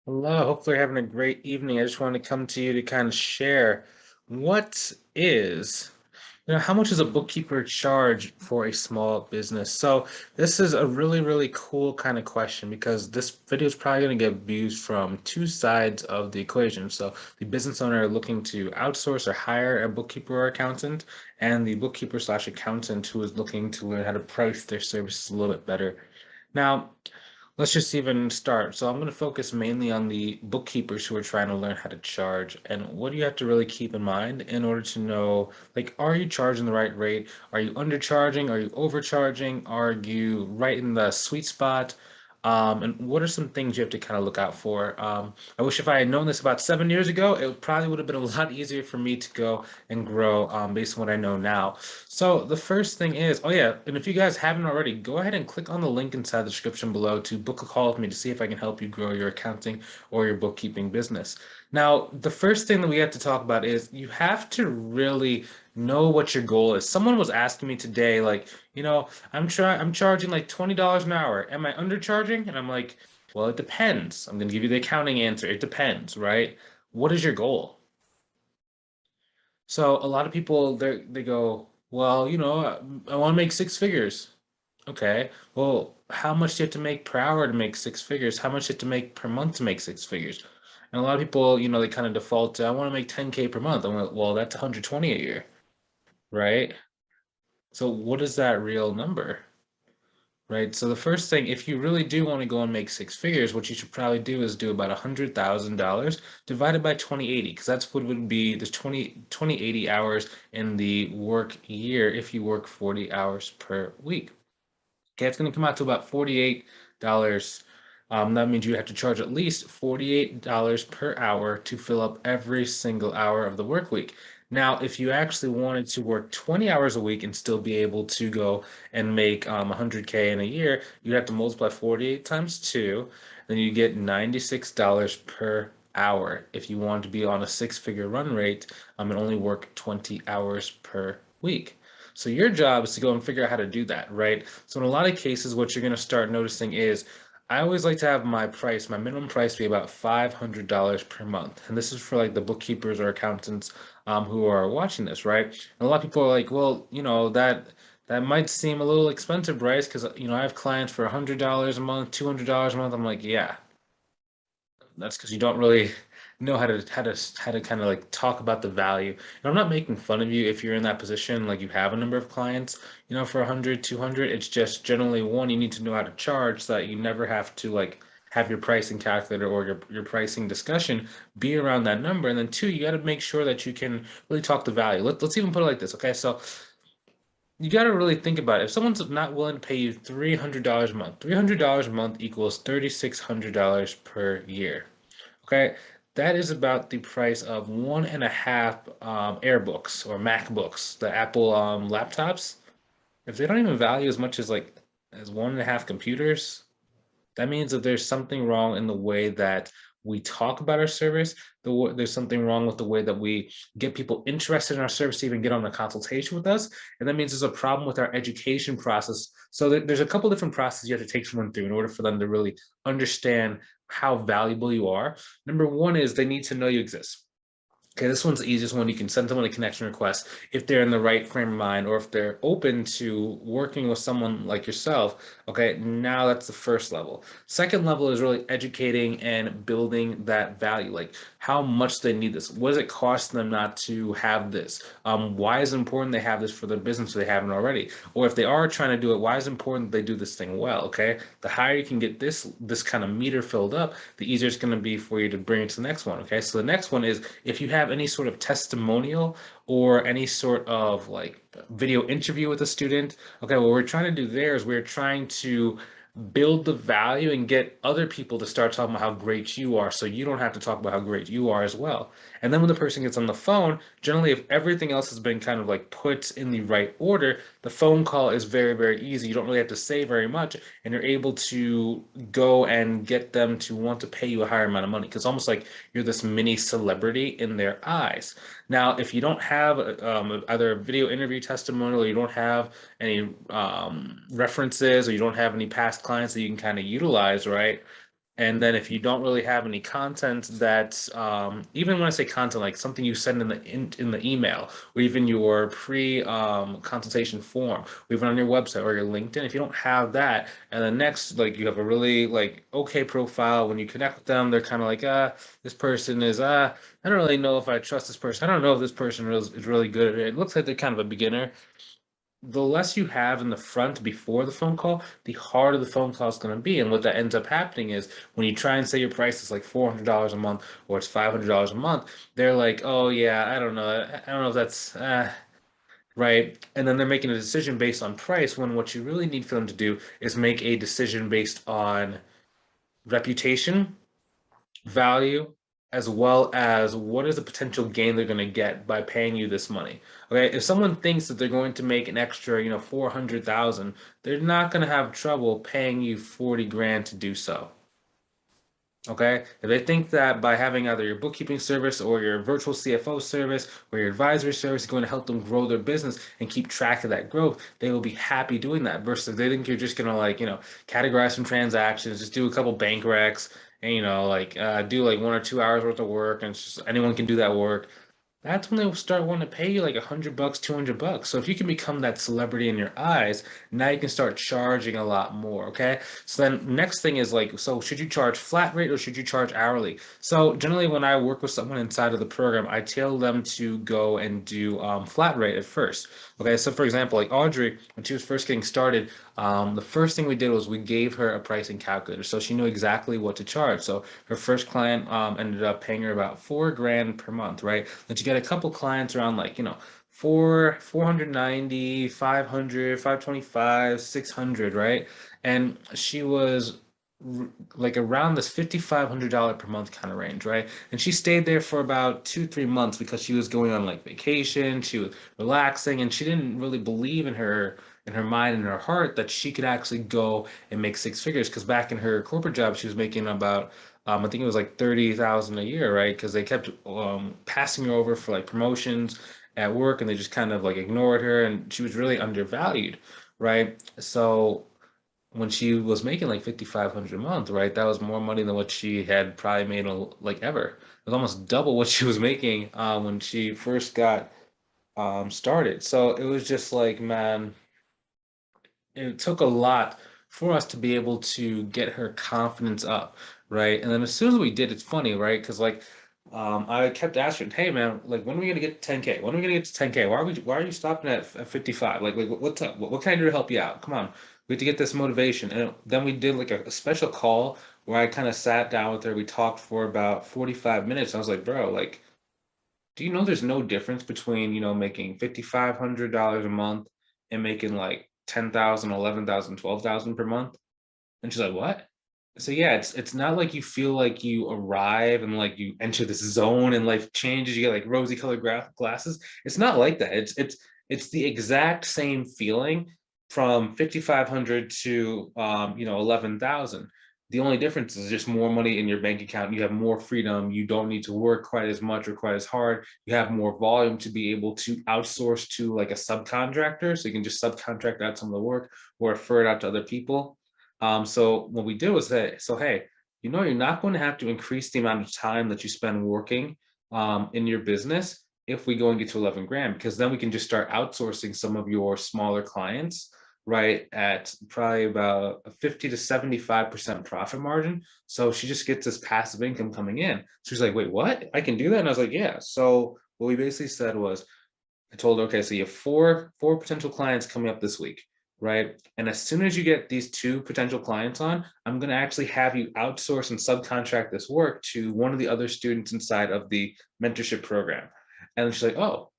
Hello, hopefully you're having a great evening. I just wanted to come to you to kind of share what is, how much does a bookkeeper charge for a small business? So this is a really, really cool kind of question because this video is probably going to get views from two sides of the equation. So the business owner looking to outsource or hire a bookkeeper or accountant, and the bookkeeper slash accountant who is looking to learn how to price their services a little bit better. Now, let's just even start. So I'm going to focus mainly on the bookkeepers who are trying to learn how to charge. And what do you have to really keep in mind in order to know, like, are you charging the right rate? Are you undercharging? Are you overcharging? Are you right in the sweet spot? And what are some things you have to kind of look out for? I wish if I had known this about 7 years ago, it probably would have been a lot easier for me to go and grow based on what I know now. So the first thing is, oh yeah, and if you guys haven't already, go ahead and click on the link inside the description below to book a call with me to see if I can help you grow your accounting or your bookkeeping business. Now, the first thing that we have to talk about is you have to really know what your goal is. Someone was asking me today, like, I'm charging like $20 an hour. Am I undercharging? And I'm like, well, it depends. I'm gonna give you the accounting answer. It depends, right? What is your goal? So a lot of people they go, well, I want to make six figures. Okay. Well, how much do you have to make per hour to make six figures? How much do you have to make per month to make six figures? And a lot of people, they kind of default to, I want to make 10K per month. I'm like, well, that's 120 a year, right? So what is that real number? Right. So the first thing, if you really do want to go and make six figures, what you should probably do is do about $100,000 divided by 2080, because that's what would be the 2080 hours in the work year if you work 40 hours per week. Okay, it's going to come out to about $48. That means you have to charge at least $48 per hour to fill up every single hour of the work week. Now, if you actually wanted to work 20 hours a week and still be able to go and make 100K in a year, you'd have to multiply 48 times 2, then you get $96 per hour if you want to be on a six-figure run rate and only work 20 hours per week. So your job is to go and figure out how to do that, right? So in a lot of cases, what you're going to start noticing is I always like to have my minimum price be about $500 per month. And this is for like the bookkeepers or accountants who are watching this, right? And a lot of people are like, well, that might seem a little expensive, Bryce, because I have clients for $100 a month, $200 a month. I'm like, yeah, that's because you don't really know how to kind of like talk about the value. And I'm not making fun of you if you're in that position, like you have a number of clients, for 100, 200. It's just generally one, you need to know how to charge so that you never have to like have your pricing calculator or your pricing discussion be around that number. And then two, you got to make sure that you can really talk the value. Let's even put it like this, okay? So you got to really think about it. If someone's not willing to pay you $300 a month, $300 a month equals $3,600 per year. Okay, that is about the price of one and a half Airbooks or MacBooks, the Apple laptops. If they don't even value as much as like as one and a half computers, that means that there's something wrong in the way that we talk about our service. There's something wrong with the way that we get people interested in our service to even get on a consultation with us. And that means there's a problem with our education process. So there's a couple different processes you have to take someone through in order for them to really understand how valuable you are. Number one is they need to know you exist. Okay, this one's the easiest one. You can send someone a connection request if they're in the right frame of mind or if they're open to working with someone like yourself. Okay, now that's the first level. Second level is really educating and building that value. Like how much they need this. What does it cost them not to have this? Why is it important they have this for their business if they haven't already? Or if they are trying to do it, why is it important they do this thing well? Okay, the higher you can get this kind of meter filled up, the easier it's going to be for you to bring it to the next one. Okay, so the next one is if you have any sort of testimonial or any sort of like video interview with a student. Okay, what we're trying to do there is we're trying to build the value and get other people to start talking about how great you are so you don't have to talk about how great you are as well. And then when the person gets on the phone, generally if everything else has been kind of like put in the right order, the phone call is very, very easy. You don't really have to say very much and you're able to go and get them to want to pay you a higher amount of money because almost like you're this mini celebrity in their eyes. Now, if you don't have either a video interview testimonial, or you don't have any references, or you don't have any past clients that you can kind of utilize, right? And then if you don't really have any content that, even when I say content, like something you send in the email, or even your pre consultation form, or even on your website or your LinkedIn, if you don't have that, and then next, like you have a really like okay profile, when you connect with them, they're kind of like, this person is I don't really know if I trust this person. I don't know if this person is really good at it. It looks like they're kind of a beginner. The less you have in the front before the phone call, the harder the phone call is going to be. And what that ends up happening is when you try and say your price is like $400 a month or it's $500 a month, they're like, oh yeah, I don't know. I don't know if that's right. And then they're making a decision based on price when what you really need for them to do is make a decision based on reputation, value, as well as what is the potential gain they're going to get by paying you this money. Okay, if someone thinks that they're going to make an extra, 400,000, they're not going to have trouble paying you 40 grand to do so. Okay, if they think that by having either your bookkeeping service or your virtual CFO service or your advisory service is going to help them grow their business and keep track of that growth, they will be happy doing that. Versus if they think you're just going to like, categorize some transactions, just do a couple bank recs, and like do like 1 or 2 hours worth of work, and it's just anyone can do that work. That's when they'll start wanting to pay you like $100, $200. So if you can become that celebrity in your eyes, now you can start charging a lot more. Okay. So then next thing is like, so should you charge flat rate or should you charge hourly? So generally, when I work with someone inside of the program, I tell them to go and do flat rate at first. Okay. So for example, like Audrey, when she was first getting started, the first thing we did was we gave her a pricing calculator, so she knew exactly what to charge. So her first client ended up paying her about 4 grand per month, right? Then she got a couple clients around like, 490, 500, 525, 600, right? And she was like around this $5,500 per month kind of range, right? And she stayed there for about 2, 3 months because she was going on like vacation, she was relaxing, and she didn't really believe in her mind and her heart that she could actually go and make six figures. Because back in her corporate job, she was making about I think it was like 30,000 a year, right? Because they kept passing her over for like promotions at work, and they just kind of like ignored her, and she was really undervalued, right? So when she was making like 5,500 a month, right? That was more money than what she had probably made like ever. It was almost double what she was making when she first got started. So it was just like, man, it took a lot for us to be able to get her confidence up, right? And then as soon as we did, it's funny, right? Because like I kept asking, "Hey man, like when are we gonna get to 10K? When are we gonna get to 10K? Why are you stopping at 55? Like what's up? What can I do to help you out? Come on, we have to get this motivation." And then we did like a special call where I kind of sat down with her. We talked for about 45 minutes. I was like, "Bro, like, do you know there's no difference between, making $5,500 a month and making like 10,000, 11,000, 12,000 per month?" And she's like, "What?" So yeah, it's not like you feel like you arrive and like you enter this zone and life changes. You get like rosy colored glasses. It's not like that. It's the exact same feeling from 5,500 to 11,000. The only difference is just more money in your bank account. You have more freedom. You don't need to work quite as much or quite as hard. You have more volume to be able to outsource to like a subcontractor. So you can just subcontract out some of the work or refer it out to other people. So what we did was that, so hey, you're not going to have to increase the amount of time that you spend working in your business if we go and get to 11 grand, because then we can just start outsourcing some of your smaller clients, right, at probably about a 50 to 75% profit margin. So she just gets this passive income coming in. She's like, wait, what? I can do that? And I was like, yeah. So what we basically said was, I told her, okay, so you have four potential clients coming up this week, right? And as soon as you get these two potential clients on, I'm going to actually have you outsource and subcontract this work to one of the other students inside of the mentorship program. And then she's like, oh,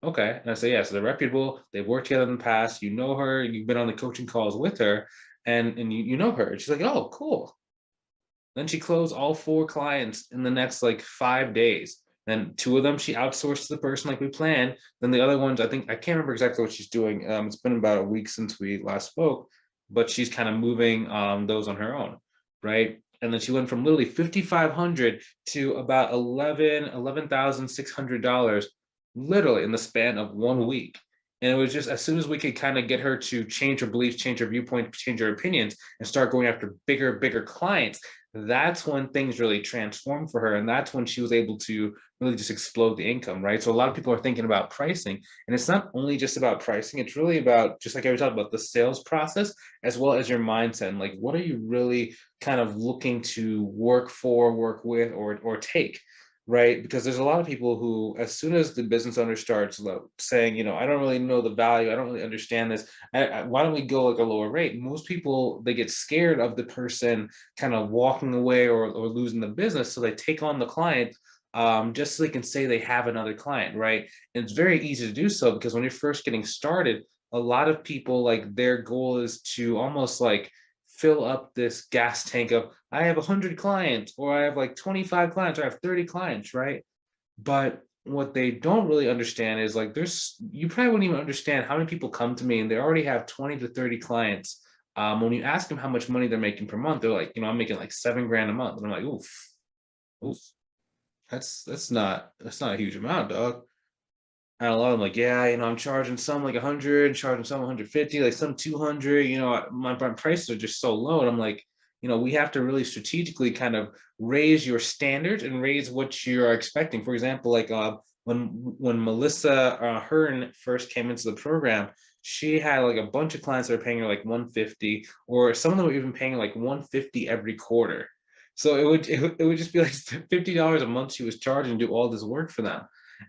okay. And I say, yeah, so they're reputable. They've worked together in the past. You know her. You've been on the coaching calls with her, and you know her. And she's like, oh, cool. Then she closed all four clients in the next like 5 days. Then two of them she outsourced to the person like we planned. Then the other ones, I can't remember exactly what she's doing. It's been about a week since we last spoke, but she's kind of moving those on her own, right? And then she went from literally 5,500 to about $11,600 literally in the span of 1 week. And it was just as soon as we could kind of get her to change her beliefs, change her viewpoint, change her opinions, and start going after bigger clients, that's when things really transformed for her. And that's when she was able to really just explode the income, right? So a lot of people are thinking about pricing, and it's not only just about pricing, it's really about, just like I was talking about, the sales process as well as your mindset. And like, what are you really kind of looking to work for, work with, or take? Right, because there's a lot of people who, as soon as the business owner starts saying, I don't really know the value, I don't really understand this, why don't we go like a lower rate? Most people, they get scared of the person kind of walking away or losing the business, so they take on the client, just so they can say they have another client, right? And it's very easy to do so, because when you're first getting started, a lot of people, like, their goal is to almost like fill up this gas tank of, I have 100 clients, or I have like 25 clients, or I have 30 clients, right? But what they don't really understand is, like, you probably wouldn't even understand how many people come to me and they already have 20 to 30 clients. When you ask them how much money they're making per month, they're like, I'm making like 7 grand a month. And I'm like, oof, oof, that's not a huge amount, dog. And a lot of them like, yeah, I'm charging some like 100, charging some 150, like some 200. My prices are just so low. And I'm like, we have to really strategically kind of raise your standards and raise what you're expecting. For example, like, when Melissa Hearn first came into the program, she had like a bunch of clients that were paying her like 150, or some of them were even paying like 150 every quarter. So it would just be like $50 a month she was charging to do all this work for them.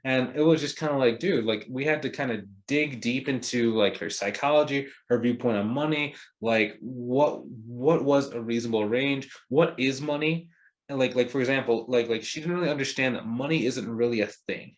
And it was just kind of like, dude, like, we had to kind of dig deep into like her psychology, her viewpoint on money, like what was a reasonable range, what is money. And like for example, like she didn't really understand that money isn't really a thing,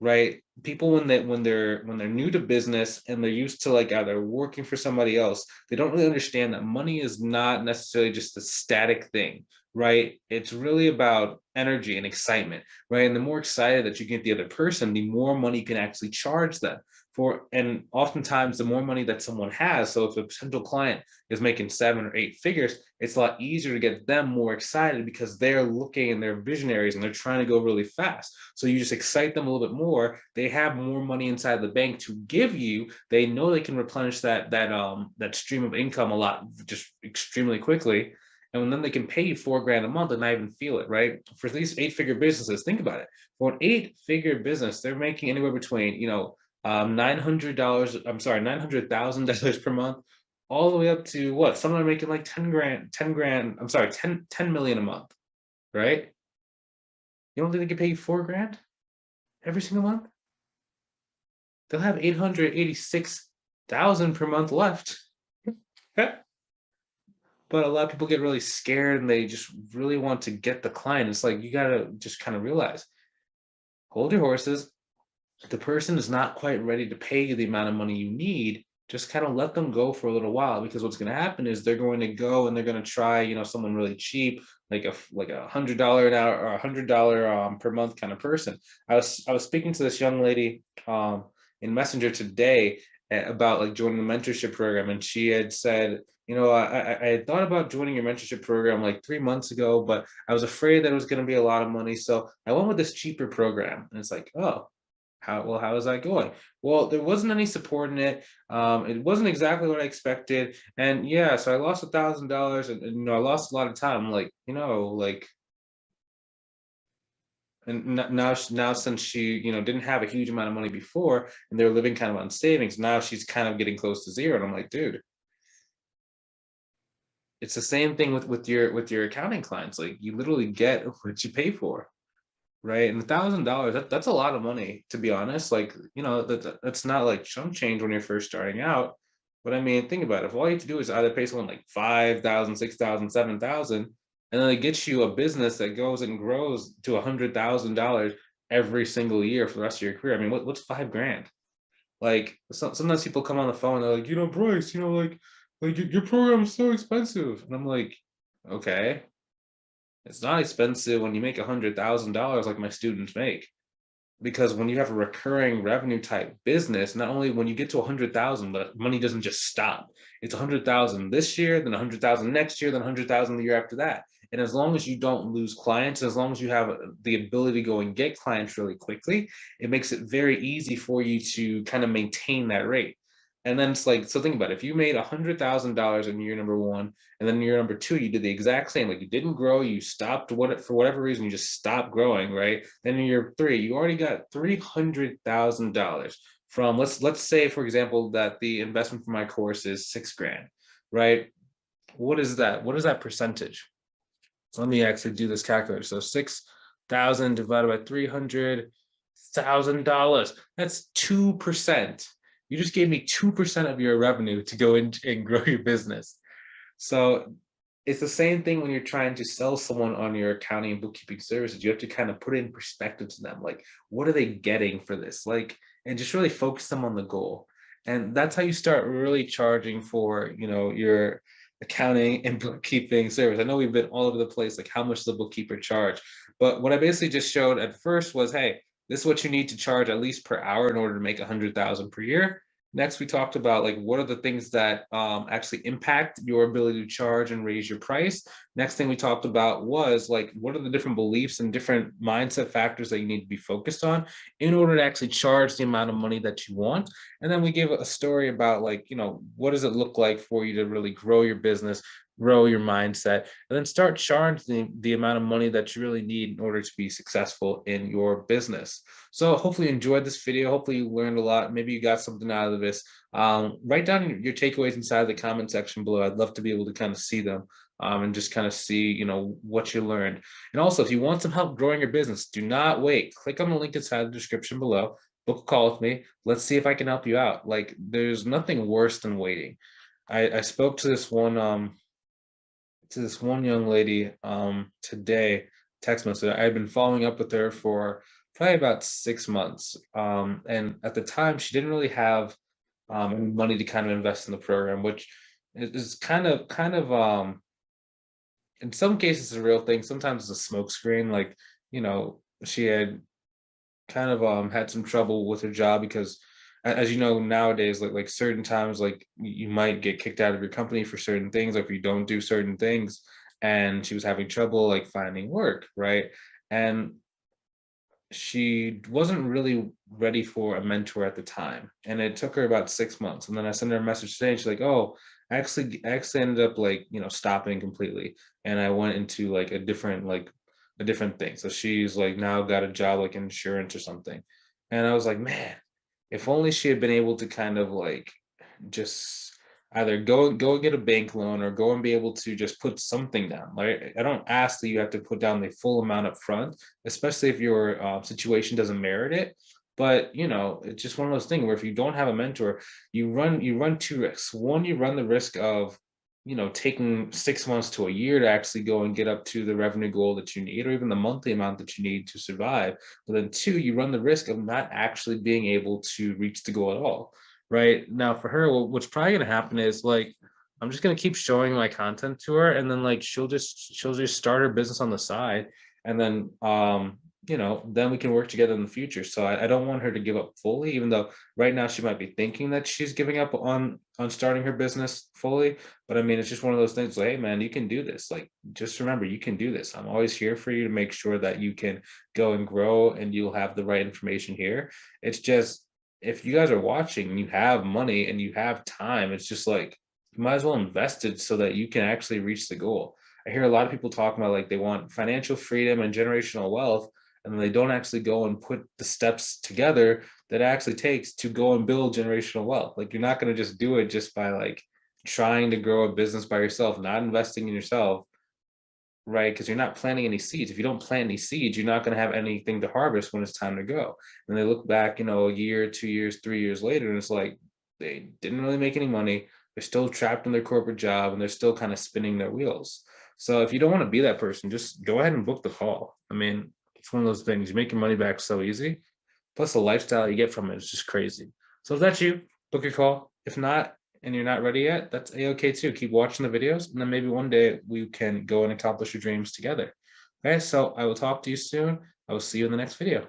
right? People, when they're new to business and they're used to like either working for somebody else, they don't really understand that money is not necessarily just a static thing, right? It's really about energy and excitement, right? And the more excited that you get the other person, the more money you can actually charge them for. And oftentimes the more money that someone has, so if a potential client is making 7 or 8 figures, it's a lot easier to get them more excited, because they're looking and they're visionaries and they're trying to go really fast. So you just excite them a little bit more. They have more money inside the bank to give you. They know they can replenish that stream of income a lot, just extremely quickly. And then they can pay you 4 grand a month and not even feel it, right? For these 8 figure businesses, think about it. For an 8 figure business, they're making anywhere between, $900, I'm sorry, $900,000 per month, all the way up to what? Some are making like 10 grand, I'm sorry, 10 million a month, right? You don't think they can pay you 4 grand every single month? They'll have 886,000 per month left. But a lot of people get really scared and they just really want to get the client. It's like, you gotta just kind of realize, hold your horses. If the person is not quite ready to pay you the amount of money you need, just kind of let them go for a little while, because what's going to happen is they're going to go and they're going to try, someone really cheap, like a $100 an hour or $100 per month kind of person. I was speaking to this young lady in Messenger today, about like joining the mentorship program, and she had said, I had thought about joining your mentorship program like 3 months ago, but I was afraid that it was going to be a lot of money, so I went with this cheaper program. And it's like, oh, how is that going? Well, there wasn't any support in it. It wasn't exactly what I expected. And yeah, so I lost $1,000, and I lost a lot of time. Like, and now, since she, didn't have a huge amount of money before, and they were living kind of on savings, now she's kind of getting close to zero. And I'm like, dude, it's the same thing with your accounting clients. Like, you literally get what you pay for. Right. And $1,000, that's a lot of money, to be honest. Like, that's not like chump change when you're first starting out. But I mean, think about it. If all you have to do is either pay someone like 5,000, 6,000, 7,000, and then it gets you a business that goes and grows to $100,000 every single year for the rest of your career. I mean, what's 5 grand? Like, sometimes people come on the phone, they're like, Bryce, like your program is so expensive. And I'm like, okay. It's not expensive when you make $100,000 like my students make, because when you have a recurring revenue type business, not only when you get to 100,000, the money doesn't just stop. It's 100,000 this year, then 100,000 next year, then 100,000 the year after that. And as long as you don't lose clients, as long as you have the ability to go and get clients really quickly, it makes it very easy for you to kind of maintain that rate. And then it's like, so think about it. If you made $100,000 in year number one, and then year number two, you did the exact same, like you didn't grow, you stopped for whatever reason, you just stopped growing, right? Then in year three, you already got $300,000 from, let's say, for example, that the investment for my course is 6 grand, right? What is that? What is that percentage? So let me actually do this calculator. So 6,000 divided by $300,000. That's 2%. You just gave me 2% of your revenue to go in and grow your business. So it's the same thing when you're trying to sell someone on your accounting and bookkeeping services. You have to kind of put it in perspective to them. Like, what are they getting for this? Like, and just really focus them on the goal. And that's how you start really charging for, your accounting and bookkeeping service. I know we've been all over the place, like how much does the bookkeeper charge? But what I basically just showed at first was, hey, this is what you need to charge at least per hour in order to make 100,000 per year. Next, we talked about like what are the things that actually impact your ability to charge and raise your price. Next thing we talked about was like what are the different beliefs and different mindset factors that you need to be focused on in order to actually charge the amount of money that you want. And then we gave a story about like, what does it look like for you to really grow your business, grow your mindset, and then start charging the amount of money that you really need in order to be successful in your business. So hopefully you enjoyed this video. Hopefully you learned a lot. Maybe you got something out of this. Write down your takeaways inside the comment section below. I'd love to be able to kind of see them and just kind of see, what you learned. And also, if you want some help growing your business, do not wait. Click on the link inside the description below. Book a call with me. Let's see if I can help you out. Like, there's nothing worse than waiting. I spoke to this one young lady today, text message. I've been following up with her for probably about 6 months. And at the time, she didn't really have any money to kind of invest in the program, which is kind of in some cases it's a real thing. Sometimes it's a smokescreen. Like, she had kind of had some trouble with her job because as you know nowadays, like certain times, like you might get kicked out of your company for certain things, like if you don't do certain things. And she was having trouble like finding work, right? And she wasn't really ready for a mentor at the time, and it took her about 6 months. And then I sent her a message today, and she's like, oh, I actually ended up like stopping completely, and I went into like a different thing. So she's like now got a job like insurance or something. And I was like, man, if only she had been able to kind of like just either go and get a bank loan or go and be able to just put something down. Like, I don't ask that you have to put down the full amount up front, especially if your situation doesn't merit it. But it's just one of those things where if you don't have a mentor, you run two risks. One, you run the risk of taking 6 months to a year to actually go and get up to the revenue goal that you need, or even the monthly amount that you need to survive. But then two, you run the risk of not actually being able to reach the goal at all. Right now, for her, what's probably going to happen is like I'm just going to keep showing my content to her, and then like she'll just start her business on the side, and then then we can work together in the future. So I don't want her to give up fully, even though right now she might be thinking that she's giving up on starting her business fully. But I mean, it's just one of those things like, hey man, you can do this. Like, just remember, you can do this. I'm always here for you to make sure that you can go and grow, and you'll have the right information here. It's just, if you guys are watching and you have money and you have time, it's just like you might as well invest it so that you can actually reach the goal. I hear a lot of people talking about like they want financial freedom and generational wealth, and they don't actually go and put the steps together that it actually takes to go and build generational wealth. Like, you're not going to just do it just by like trying to grow a business by yourself, not investing in yourself, right? Because you're not planting any seeds. If you don't plant any seeds, you're not going to have anything to harvest when it's time to go. And they look back, a year, 2 years, 3 years later, and it's like they didn't really make any money. They're still trapped in their corporate job, and they're still kind of spinning their wheels. So if you don't want to be that person, just go ahead and book the call. I mean, it's one of those things. You make your money back so easy. Plus, the lifestyle you get from it is just crazy. So if that's you, book your call. If not, and you're not ready yet, that's a-okay too. Keep watching the videos, and then maybe one day we can go and accomplish your dreams together. Okay, so I will talk to you soon. I will see you in the next video.